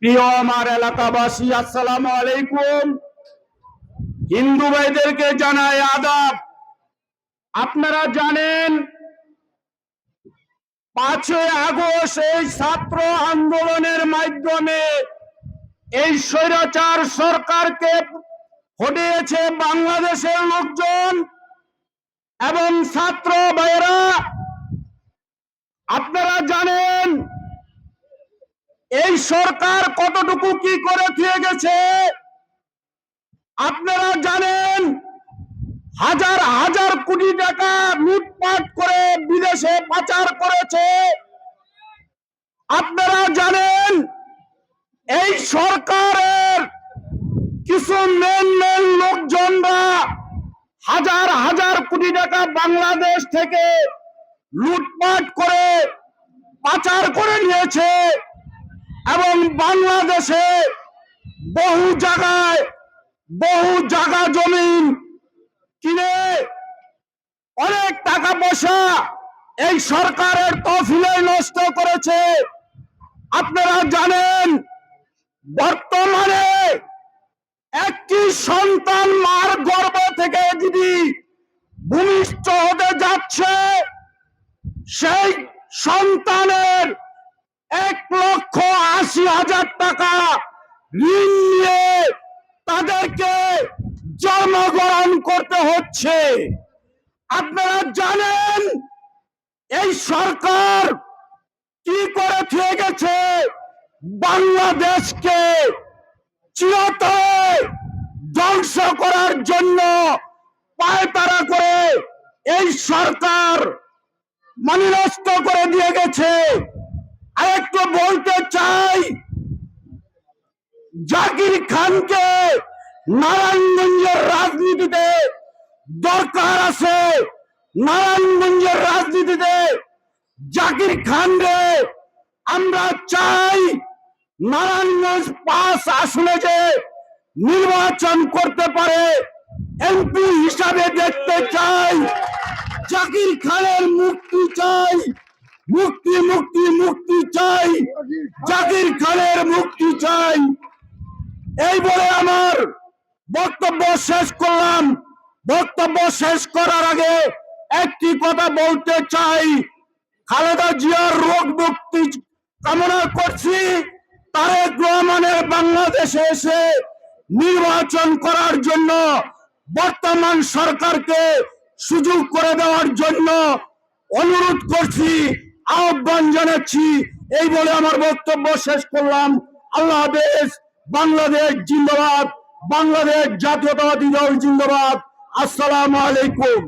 প্রিয় আমার এলাকাবাসী, আসসালামু আলাইকুম। হিন্দু ভাইদেরকে জানাই আদাব। আপনারা জানেন 5ই আগস্ট এই ছাত্র আন্দোলনের মাধ্যমে এই স্বৈরাচার সরকারকে হটিয়েছে বাংলাদেশের লোকজন এবং ছাত্র ভাইয়েরা। আপনারা জানেন এই সরকার কতটুকু কি করে দিয়ে গেছে। আপনারা জানেন হাজার হাজার কোটি টাকা লুটপাট করে বিদেশে পাচার করেছে। আপনারা জানেন এই সরকারের কিছু মেন লোকজনরা হাজার হাজার কোটি টাকা বাংলাদেশ থেকে লুটপাট করে পাচার করে নিয়েছে এবং বাংলাদেশে বহু জায়গা জমিন কিনে অনেক টাকা পয়সা এই সরকারের তহবিলে নষ্ট করেছে। আপনারা জানেন বর্তমানে একটি সন্তান মার গর্ভ থেকে যদি ভূমিষ্ঠ হতে যাচ্ছে, সেই সন্তানের 1,80,000 টাকা ঋণ নিয়ে তাদেরকে জন্মগ্রহণ করতে হচ্ছে। আপনারা জানেন এই সরকার কি করে থেকে গেছে, বাংলাদেশকে চিরতরে ধ্বংস করার জন্য পায়তারা করে এই সরকার নষ্ট করে দিয়ে গেছে। আরেকটু বলতে চাই, জাকির খানকে নারায়ণগঞ্জের রাজনীতিতে দরকার আছে। নারায়ণগঞ্জের রাজনীতিতে জাকির খান রে আমরা চাই নারায়ণগঞ্জ 5 আসনে যে নির্বাচন করতে পারে এমপি হিসাবে দেখতে চাই। জাকির খানের মুক্তি চাই, মুক্তি মুক্তি মুক্তি চাই, জাকির খানের মুক্তি চাই। এই বলে আমার বক্তব্য শেষ করলাম। বক্তব্য শেষ করার আগে একটি কথা বলতে চাই, খালেদা জিয়ার রোগ মুক্তি কামনা করছি। তারেক রহমানের বাংলাদেশে এসে নির্বাচন করার জন্য বর্তমান সরকারকে সুযোগ করে দেওয়ার জন্য অনুরোধ করছি, আহ্বান জানাচ্ছি। এই বলে আমার বক্তব্য শেষ করলাম। আল্লাহ হাফেজ। বাংলাদেশ জিন্দাবাদ, বাংলাদেশ জাতীয়তাবাদী দল জিন্দাবাদ। আসসালামু আলাইকুম।